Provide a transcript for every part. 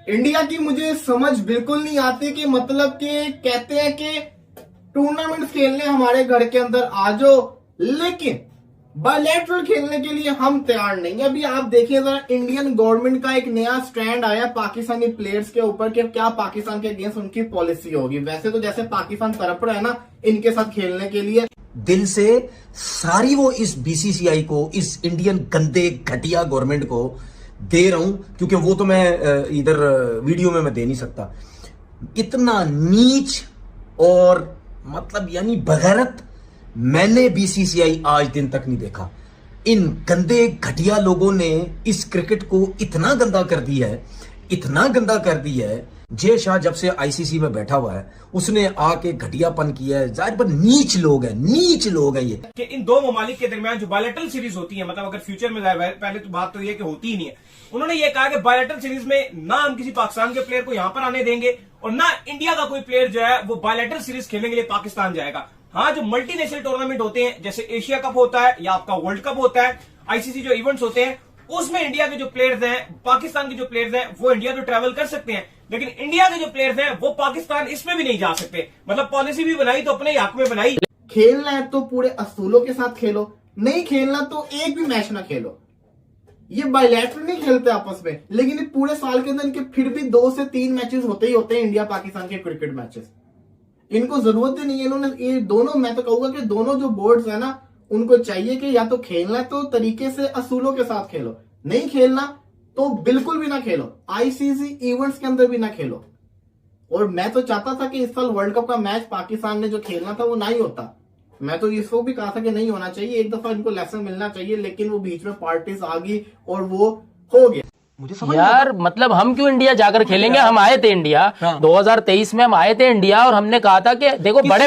India की मुझे समझ बिल्कुल नहीं आती कि मतलब कि कहते हैं कि टूर्नामेंट खेलने हमारे घर के अंदर आ जाओ, लेकिन बायलैटरल खेलने के लिए हम तैयार नहीं। अभी आप देखिए जरा, इंडियन गवर्नमेंट का एक नया स्टैंड आया पाकिस्तानी प्लेयर्स के ऊपर कि क्या पाकिस्तान के अगेंस्ट उनकी पॉलिसी होगी। वैसे तो जैसे पाकिस्तान तड़प रहा है ना इनके साथ खेलने के लिए, दिल से सारी वो इस बीसीसीआई को, इस इंडियन गंदे घटिया गवर्नमेंट को दे रहा हूं, क्योंकि वो तो मैं इधर वीडियो में मैं दे नहीं सकता। इतना नीच और मतलब यानी बगैरत मैंने बीसीसीआई आज दिन तक नहीं देखा। इन गंदे घटिया लोगों ने इस क्रिकेट को इतना गंदा कर दिया है, इतना गंदा कर दिया है। जय शाह जब से आईसीसी में बैठा हुआ है उसने आके घटियापन किया है। जाहिर पर नीच लोग हैं, नीच लोग हैं ये। कि इन दो ममालिक के दरमियान जो बायलैटरल सीरीज होती है, मतलब अगर फ्यूचर में पहले तो बात तो ये कि होती ही नहीं है। उन्होंने ये कहा कि बायलैटरल सीरीज में ना हम किसी पाकिस्तान के प्लेयर को यहां पर आने देंगे और ना इंडिया का कोई प्लेयर जो है वो बायलैटरल सीरीज खेलने के लिए पाकिस्तान जाएगा। हाँ, जो मल्टीनेशनल टूर्नामेंट होते हैं जैसे एशिया कप होता है या आपका वर्ल्ड कप होता है, आईसीसी जो इवेंट्स होते हैं, उसमें इंडिया के जो प्लेयर्स हैं, पाकिस्तान के जो प्लेयर्स हैं वो इंडिया तो ट्रैवल कर सकते हैं, लेकिन इंडिया के जो प्लेयर्स हैं वो पाकिस्तान इसमें भी नहीं जा सकते। मतलब पॉलिसी भी बनाई तो अपने हक में बनाई। खेलना है तो पूरे असूलों के साथ खेलो, नहीं खेलना तो एक भी मैच ना खेलो। ये बायलैटरल नहीं खेलते आपस में, लेकिन पूरे साल के अंदर इनके फिर भी 2 से 3 मैचेस होते ही होते हैं इंडिया पाकिस्तान के क्रिकेट मैचेस। इनको जरूरत ही नहीं है। इन्होंने ये दोनों, मैं तो कहूंगा कि दोनों जो बोर्ड्स है ना, उनको चाहिए कि या तो खेलना तो तरीके से असूलों के साथ खेलो, नहीं खेलना तो बिल्कुल भी ना खेलो, आईसीसी इवेंट्स के अंदर भी ना खेलो। और मैं तो चाहता था कि इस साल वर्ल्ड कप का मैच पाकिस्तान ने जो खेलना था वो ना ही होता। मैं तो इसको भी कहा था कि नहीं होना चाहिए, एक दफा इनको लेसन मिलना चाहिए, लेकिन वो बीच में पार्टीज आ गई और वो हो गया। मुझे समझ यार, मतलब हम क्यों इंडिया जाकर खेलेंगे? हम आए थे इंडिया 2023 में, हम आए थे इंडिया और हमने कहा था कि देखो बड़े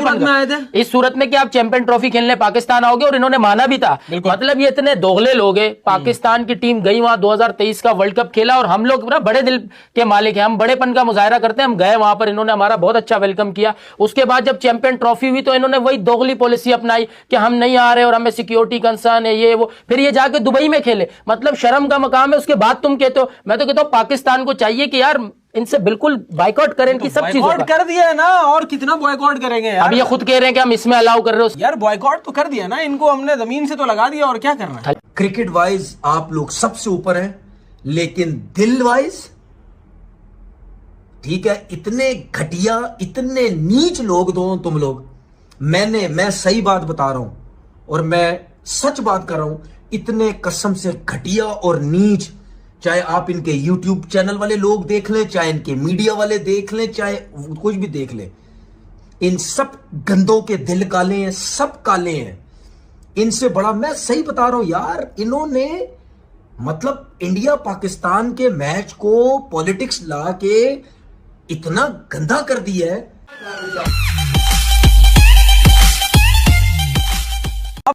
इस सूरत में कि आप चैंपियन ट्रॉफी खेलने पाकिस्तान आओगे, और इन्होंने माना भी था। मतलब ये इतने दोगले लोग हैं। पाकिस्तान की टीम गई वहां 2023 का वर्ल्ड कप खेला और हम लोग ना बड़े दिल के मालिक हैं, हम बड़ेपन का मुजाहरा करते हैं। हम गए वहां पर, इन्होंने हमारा बहुत अच्छा वेलकम किया। उसके बाद जब चैंपियन ट्रॉफी हुई तो इन्होंने वही दोगली पॉलिसी अपनाई कि हम नहीं आ रहे और हमें सिक्योरिटी कंसर्न है, ये वो। फिर ये जाके दुबई में खेले, मतलब शर्म का मकाम है। उसके बाद तुम कहते हो, मैं तो कहता हूं पाकिस्तान को चाहिए कि यार इनसे बिल्कुल बाइकआउट करें, इनकी सब चीजों का। कर दिया है ना, और कितना बॉयकॉट करेंगे यार? अब ये खुद कह रहे हैं कि हम इसमें अलाउ कर रहे हो। यार बॉयकॉट तो कर दिया ना, इनको हमने जमीन से तो लगा दिया, और क्या करना है? क्रिकेट वाइज आप लोग सबसे ऊपर हैं, लेकिन दिल वाइज ठीक है, इतने घटिया, इतने नीच लोग दो तुम लोग। मैं सही बात बता रहा हूं और मैं सच बात कर रहा हूं। इतने कसम से घटिया और नीच, चाहे आप इनके YouTube चैनल वाले लोग देख लें, चाहे इनके मीडिया वाले देख लें, चाहे कुछ भी देख लें, इन सब गंदों के दिल काले हैं, सब काले हैं। इनसे बड़ा मैं सही बता रहा हूं यार, इन्होंने मतलब इंडिया पाकिस्तान के मैच को पॉलिटिक्स ला के इतना गंदा कर दिया है।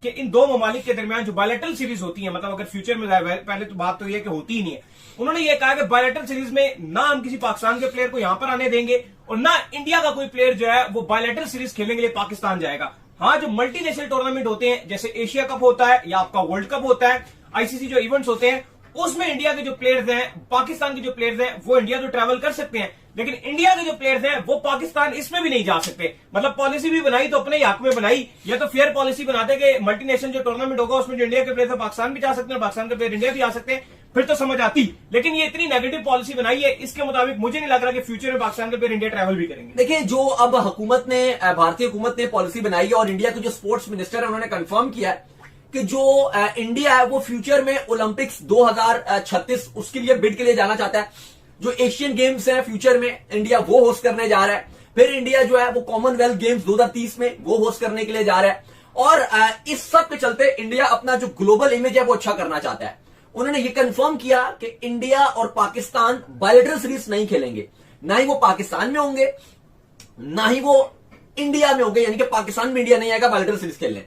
कि इन दो ममालिक के दरमियान जो बायलैटरल सीरीज होती है, मतलब अगर फ्यूचर में पहले तो बात तो ये कि होती ही नहीं है। उन्होंने ये कहा कि बायलैटरल सीरीज में ना हम किसी पाकिस्तान के प्लेयर को यहां पर आने देंगे और ना इंडिया का कोई प्लेयर जो है वो बायलैटरल सीरीज खेलने के लिए पाकिस्तान जाएगा। हाँ, जो मल्टीनेशनल टूर्नामेंट होते हैं जैसे एशिया कप होता है या आपका वर्ल्ड कप होता है, आईसीसी जो इवेंट्स होते हैं, उसमें इंडिया के जो प्लेयर्स हैं, पाकिस्तान के जो प्लेयर्स हैं वो इंडिया तो ट्रैवल कर सकते हैं, लेकिन इंडिया के जो प्लेयर्स हैं वो पाकिस्तान इसमें भी नहीं जा सकते। मतलब पॉलिसी भी बनाई तो अपने हक में बनाई, या तो फेयर पॉलिसी बनाते कि मल्टीनेशनल जो टूर्नामेंट होगा उसमें जो इंडिया के प्लेयर है पाकिस्तान भी जा सकते हैं, पाकिस्तान के प्लेयर इंडिया भी आ सकते हैं, फिर तो समझ आती। लेकिन ये इतनी नेगेटिव पॉलिसी बनाई है, इसके मुताबिक मुझे नहीं लग रहा कि फ्यूचर में पाकिस्तान के प्लेयर इंडिया ट्रैवल भी करेंगे। देखिए, जो अब हुकूमत ने, भारतीय हुकूमत ने पॉलिसी बनाई है और इंडिया के जो स्पोर्ट्स मिनिस्टर है उन्होंने कंफर्म किया है कि जो इंडिया है वो फ्यूचर में ओलंपिक्स 2036 उसके लिए बिड के लिए जाना चाहता है। जो एशियन गेम्स है फ्यूचर में इंडिया वो होस्ट करने जा रहा है। फिर इंडिया जो है वो कॉमनवेल्थ गेम्स 2030 में वो होस्ट करने के लिए जा रहा है। और इस सब के चलते इंडिया अपना जो ग्लोबल इमेज है वो अच्छा करना चाहता है। उन्होंने ये कंफर्म किया कि इंडिया और पाकिस्तान बायलैटरल सीरीज नहीं खेलेंगे, ना ही वो पाकिस्तान में होंगे ना ही वो इंडिया में होंगे, यानी कि पाकिस्तान में इंडिया नहीं आएगा बायलैटरल सीरीज खेलने।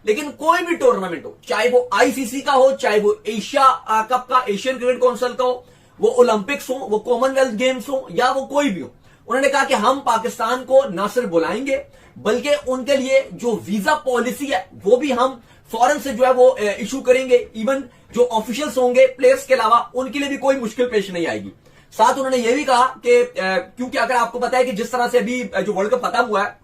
लेकिन कोई भी टूर्नामेंट हो, चाहे वो आईसीसी का हो, चाहे वो एशिया कप का, एशियन क्रिकेट काउंसिल का हो, वो ओलंपिक्स हो, वो कॉमनवेल्थ गेम्स हो, या वो कोई भी हो, उन्होंने कहा कि हम पाकिस्तान को न सिर्फ बुलाएंगे बल्कि उनके लिए जो वीजा पॉलिसी है वो भी हम फॉरेन से जो है वो इशू करेंगे। इवन जो ऑफिशियल्स होंगे प्लेयर्स के अलावा, उनके लिए भी कोई मुश्किल पेश नहीं आएगी। साथ उन्होंने यह भी कहा कि क्योंकि अगर आपको पता है कि जिस तरह से अभी जो वर्ल्ड कप खत्म हुआ है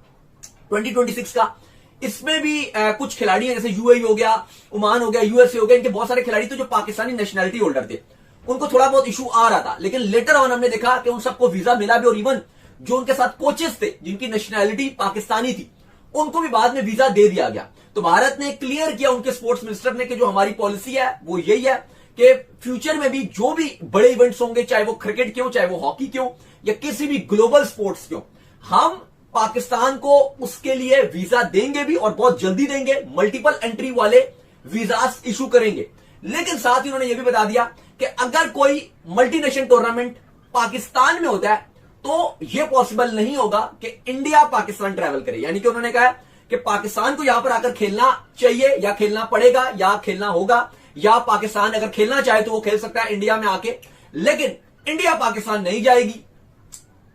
2026 का, इसमें भी कुछ खिलाड़ी हैं, जैसे यूएई हो गया, ओमान हो गया, यूएसए हो गया, इनके बहुत सारे खिलाड़ी थे जो पाकिस्तानी नेशनैलिटी होल्डर थे, उनको थोड़ा बहुत इशू आ रहा था। लेकिन लेटर ऑन हमने देखा कि उन सबको वीजा मिला भी, और इवन जो उनके साथ कोचेस थे जिनकी नेशनैलिटी पाकिस्तानी थी, उनको भी बाद में वीजा दे दिया गया। तो भारत ने क्लियर किया, उनके स्पोर्ट्स मिनिस्टर ने, कि जो हमारी पॉलिसी है वो यही है कि फ्यूचर में भी जो भी बड़े इवेंट्स होंगे, चाहे वो क्रिकेट के हो, चाहे वो हॉकी के हो, या किसी भी ग्लोबल स्पोर्ट्स के हो, हम पाकिस्तान को उसके लिए वीजा देंगे भी, और बहुत जल्दी देंगे। मल्टीपल एंट्री वाले वीजा इशू करेंगे। लेकिन साथ ही उन्होंने यह भी बता दिया कि अगर कोई मल्टीनेशनल टूर्नामेंट पाकिस्तान में होता है तो यह पॉसिबल नहीं होगा कि इंडिया पाकिस्तान ट्रैवल करे। यानी कि उन्होंने कहा कि पाकिस्तान को यहां पर आकर खेलना चाहिए, या खेलना पड़ेगा, या खेलना होगा, या पाकिस्तान अगर खेलना चाहे तो वो खेल सकता है इंडिया में आके, लेकिन इंडिया पाकिस्तान नहीं जाएगी।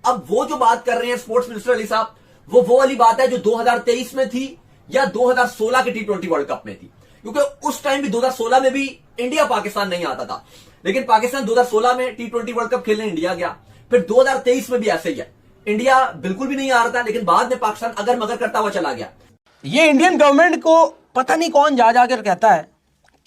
अब वो जो बात कर रहे हैं स्पोर्ट्स मिनिस्टर अली साहब, वो वाली बात है जो 2023 में थी या 2016 के T20 वर्ल्ड कप में थी, क्योंकि उस टाइम भी 2016 में भी इंडिया पाकिस्तान नहीं आता था, लेकिन पाकिस्तान 2016 में T20 वर्ल्ड कप खेलने इंडिया गया। फिर 2023 में भी ऐसे ही है, इंडिया बिल्कुल भी नहीं आ रहा था, लेकिन बाद में पाकिस्तान अगर मगर करता हुआ चला गया। ये इंडियन गवर्नमेंट को पता नहीं कौन जा जाकर कहता है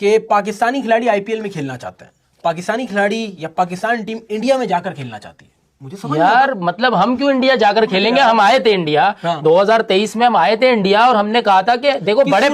कि पाकिस्तानी खिलाड़ी आईपीएल में खेलना चाहते हैं, पाकिस्तानी खिलाड़ी या पाकिस्तान टीम इंडिया में जाकर खेलना चाहती है। मुझे समझ यार मतलब हम क्यों इंडिया जाकर खेलेंगे? हम आए थे इंडिया, 2023 में हम आए थे इंडिया, और हमने कहा था कि देखो बड़े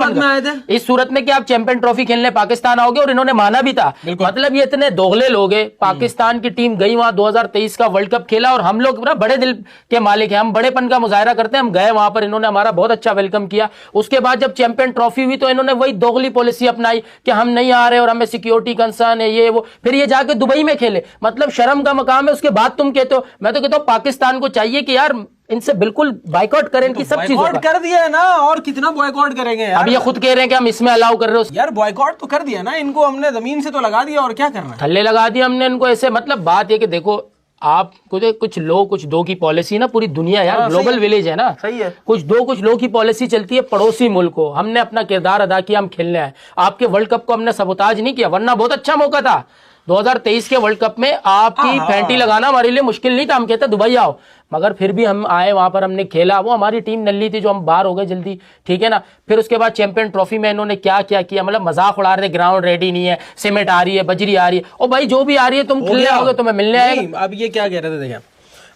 इस सूरत में कि आप चैंपियन ट्रॉफी खेलने पाकिस्तान आओगे, और इन्होंने माना भी था। मतलब ये इतने दोगले लोग हैं। पाकिस्तान की टीम गई वहां, 2023 का वर्ल्ड कप खेला, और हम लोग ना बड़े दिल के मालिक हैं, हम बड़ेपन का मुजाहरा करते हैं। हम गए वहां पर, इन्होंने हमारा बहुत अच्छा वेलकम किया। उसके बाद जब चैंपियन ट्रॉफी हुई तो इन्होंने वही दोगली पॉलिसी अपनाई कि हम नहीं आ रहे और हमें सिक्योरिटी कंसर्न है, ये वो। फिर ये जाके दुबई में खेले, मतलब शर्म का मकाम है। उसके बाद तुम कहते हो, मैं तो कहता हूं पाकिस्तान को चाहिए कि यार इनसे बिल्कुल बाइकआउट करें, इनकी सब चीजों का। कर दिया है ना, और कितना बॉयकॉट करेंगे यार? अब ये खुद कह रहे हैं कि हम इसमें अलाउ कर रहे हो। यार बॉयकॉट तो कर दिया ना, इनको हमने जमीन से तो लगा दिया, और क्या करना है? थल्ले लगा दिया हमने इनको ऐसे। मतलब बात ये कि देखो, आप कुछ लो कुछ दो की पॉलिसी ना, पूरी दुनिया यार ग्लोबल विलेज है ना, सही है। कुछ लो की पॉलिसी चलती है पड़ोसी मुल्क को। हमने अपना किरदार अदा किया, हम खेलने आए। आपके वर्ल्ड कप को हमने सबोताज नहीं किया, वरना बहुत अच्छा मौका था। 2023 के वर्ल्ड कप में आपकी फैंटी लगाना हमारे लिए मुश्किल नहीं था। हम कहते दुबई आओ, मगर फिर भी हम आए, वहां पर हमने खेला। वो हमारी टीम नल्ली थी जो हम बाहर हो गए जल्दी, ठीक है ना। फिर उसके बाद चैंपियन ट्रॉफी में इन्होंने क्या क्या किया, मतलब मजाक उड़ा रहे, ग्राउंड रेडी नहीं है, सीमेंट आ रही है, बजरी आ रही है। और भाई जो भी आ रही है तुम खेलने आओगे, तुम्हें मिलने आएगा। अब ये क्या कह रहे थे, देखिए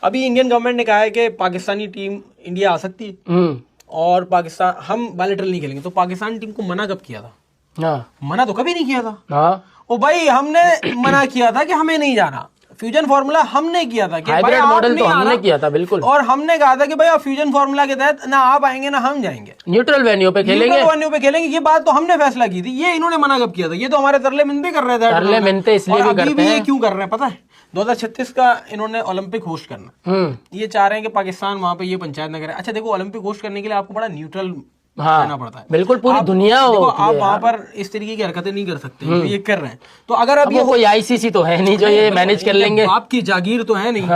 अभी इंडियन गवर्नमेंट ने कहा है कि पाकिस्तानी टीम इंडिया आ सकती है, और पाकिस्तान हम बायलैटरल नहीं खेलेंगे। तो पाकिस्तान टीम को मना कब किया था? मना तो कभी नहीं किया था। ओ भाई, हमने मना किया था कि हमें नहीं जाना। फ्यूजन फार्मूला हमने किया था कि हाइब्रिड मॉडल तो हमने किया था, बिल्कुल। और हमने कहा था कि भाई आप फ्यूजन फार्मूला के तहत ना आप आएंगे ना हम जाएंगे, न्यूट्रल वेन्यू पे खेलेंगे, न्यूट्रल वेन्यू पे खेलेंगे। ये बात तो हमने फैसला की थी। ये इन्होंने मना कब किया था? ये तो हमारे तरले मिनते कर रहे थे। तरले मिनते इसलिए भी करते हैं। ये क्यों कर रहे हैं पता है? 2036 का इन्होंने ओलंपिक होस्ट करना, ये चाह रहे हैं कि पाकिस्तान वहां पे ये पंचायत न करे। अच्छा देखो, ओलंपिक होस्ट करने के लिए आपको बड़ा न्यूट्रल रहना पड़ता है, बिल्कुल पूरी दुनिया। आप वहां पर इस तरीके की हरकतें नहीं कर सकते, ये कर रहे हैं। तो अगर अब ये कोई आईसीसी तो है नहीं जो ये मैनेज कर लेंगे, आपकी जागीर तो है नहीं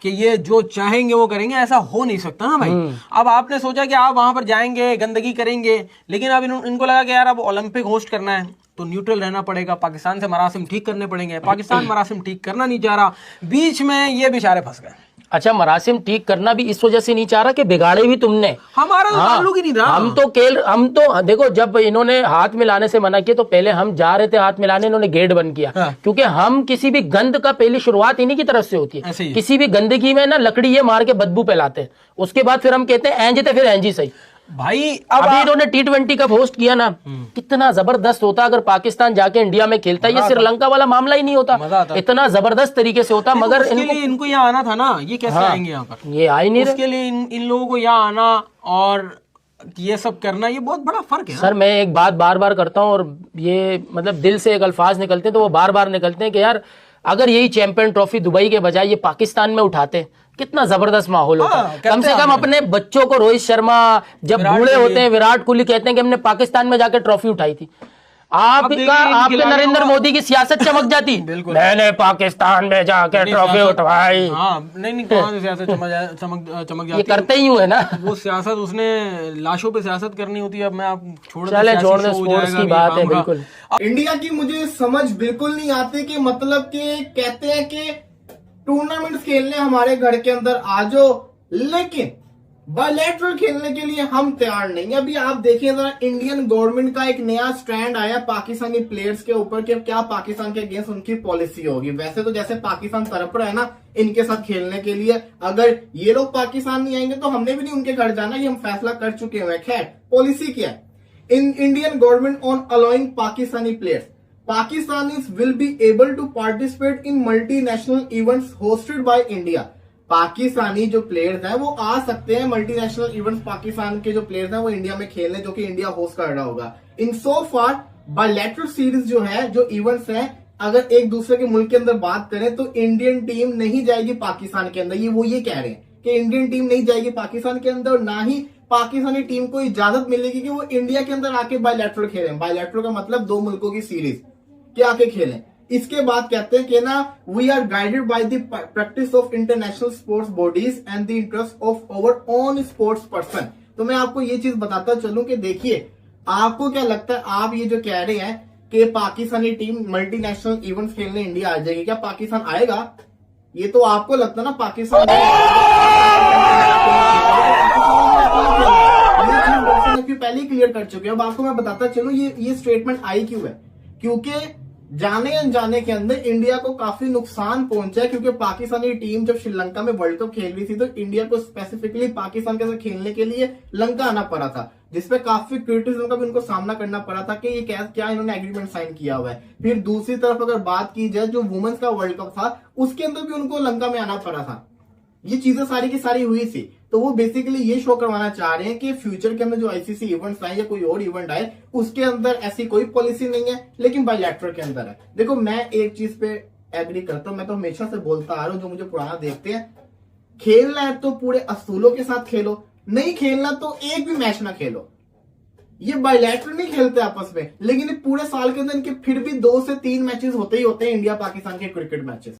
कि ये जो चाहेंगे वो करेंगे, ऐसा हो नहीं सकता ना भाई। अब आपने सोचा कि आप वहां पर जाएंगे, गंदगी करेंगे, लेकिन अब इनको लगा कि यार अब ओलंपिक होस्ट करना है तो न्यूट्रल रहना पड़ेगा, पाकिस्तान से मरासिम ठीक करने पड़ेंगे। पाकिस्तान मरासिम ठीक करना नहीं चाह रहा, बीच में ये बेचारे फंस गए। अच्छा, मरासिम ठीक करना भी इस वजह से नहीं चाह रहा कि बिगाड़े भी तुमने, हमारा तो ताल्लुक ही नहीं था। हम तो देखो, जब इन्होंने हाथ मिलाने से मना किया तो पहले हम जा रहे थे हाथ मिलाने, इन्होंने गेट बंद किया। क्योंकि हम किसी भी गंद का पहली शुरुआत इन्हीं की तरफ से होती है। किसी भी गंदगी में ना लकड़ी ये मार के बदबू फैलाते हैं, उसके बाद फिर हम कहते हैं एंजते, फिर एंजी सही भाई। अब इन्होंने T20 का होस्ट किया ना, कितना जबरदस्त होता अगर पाकिस्तान जाके इंडिया में खेलता। ये श्रीलंका वाला मामला ही नहीं होता, इतना जबरदस्त तरीके से होता। मगर इनको यहाँ आना था ना, ये कैसे आएंगे यहाँ पर? ये आ ही नहीं रहे। उसके लिए इन लोगों को यहाँ आना और ये सब करना, ये बहुत बड़ा फर्क है। सर मैं एक बात बार बार करता हूँ, और ये मतलब दिल से एक अल्फाज निकलते हैं तो वो बार बार निकलते हैं कि यार अगर यही चैंपियन ट्रॉफी दुबई के बजाय ये पाकिस्तान में उठाते, कितना जबरदस्त माहौल होता। कम से कम अपने बच्चों को, रोहित शर्मा जब बूढ़े होते हैं, विराट कोहली कहते हैं कि हमने पाकिस्तान में जाकर ट्रॉफी उठाई थी। आपके नरेंद्र मोदी की सियासत चमक जाती, मैंने पाकिस्तान में जाकर ट्रॉफी उठवाई। नहीं कहाँ से सियासत चमक जाती, ये करते ही हुए ना। वो सियासत उसने लाशों पे सियासत करनी होती है। अब मैं आप छोड़ दे, स्पोर्ट्स की बात है। बिल्कुल इंडिया की मुझे समझ बिल्कुल नहीं आती कि मतलब कि कहते हैं कि टूर्नामेंट्स खेलने हमारे घर के अंदर आ जाओ, लेकिन बायलैटरल खेलने के लिए हम तैयार नहीं। अभी आप देखिए जरा, इंडियन गवर्नमेंट का एक नया स्टैंड आया पाकिस्तानी प्लेयर्स के ऊपर कि क्या पाकिस्तान के अगेंस्ट उनकी पॉलिसी होगी। वैसे तो जैसे पाकिस्तान तरफ रहा है ना इनके साथ खेलने के लिए, अगर ये लोग पाकिस्तान नहीं आएंगे तो हमने भी नहीं उनके घर जाना, ये हम फैसला कर चुके हुए। खैर, पॉलिसी क्या है in Indian government on allowing Pakistani players, Pakistanis will be able to participate in multinational events hosted by India। Pakistani जो प्लेयर्स हैं वो आ सकते हैं मल्टीनेशनल इवेंट्स, पाकिस्तान के जो प्लेयर्स हैं वो इंडिया में खेलने, जो कि इंडिया होस्ट कर रहा होगा। इन सो फार बायलैटरल सीरीज जो है, जो इवेंट्स हैं, अगर एक दूसरे के मुल्क के अंदर बात करें तो इंडियन टीम नहीं जाएगी पाकिस्तान के अंदर। ये कह रहे हैं कि इंडियन टीम नहीं जाएगी पाकिस्तान के अंदर, ना ही पाकिस्तानी टीम को इजाजत मिलेगी कि वो इंडिया के अंदर आके बायलैटरल खेलें। बायलैटरल का मतलब दो मुल्कों की सीरीज के आके खेलें। इसके बाद कहते हैं कि ना, we are guided by the practice of international sports bodies and the interest of our own sports person. तो मैं आपको ये चीज बताता चलूं कि देखिए, आपको क्या लगता है, आप ये जो कह रहे हैं कि पाकिस्तानी टीम मल्टीनेशनल इवेंट्स खेलने इंडिया आ जाएगी, क्या पाकिस्तान आएगा? ये तो आपको लगता है ना पाकिस्तान पहले ही क्लियर कर चुके हैं। अब आपको मैं बताता चलूं ये स्टेटमेंट आई क्यों है, क्योंकि जाने अनजाने के अंदर इंडिया को काफी नुकसान पहुंचा है। क्योंकि पाकिस्तानी टीम जब श्रीलंका में वर्ल्ड कप खेल रही थी तो इंडिया को स्पेसिफिकली पाकिस्तान के साथ खेलने के लिए लंका आना पड़ा था, जिसपे काफी क्रिटिसिज्म का भी उनको सामना करना पड़ा था कि ये क्या इन्होंने एग्रीमेंट साइन किया हुआ है। फिर दूसरी तरफ अगर बात की जाए, जो वुमेन्स का वर्ल्ड कप था उसके अंदर भी उनको लंका में आना पड़ा था। ये चीजें सारी की सारी हुई थी। तो वो बेसिकली ये शो करवाना चाह रहे हैं कि फ्यूचर के अंदर जो आईसीसी इवेंट्स आए या कोई और इवेंट आए उसके अंदर ऐसी कोई पॉलिसी नहीं है, लेकिन बायलैटरल के अंदर है। देखो, मैं एक चीज पे एग्री करता हूं, मैं तो हमेशा से बोलता आ रहा हूं, जो मुझे पुराना देखते हैं, खेलना है तो पूरे असूलों के साथ खेलो, नहीं खेलना तो एक भी मैच ना खेलो। ये बायलैटरल नहीं खेलते आपस में, लेकिन पूरे साल के अंदर इनके फिर भी 2 से 3 मैचेस होते ही होते हैं इंडिया पाकिस्तान के क्रिकेट मैचेस।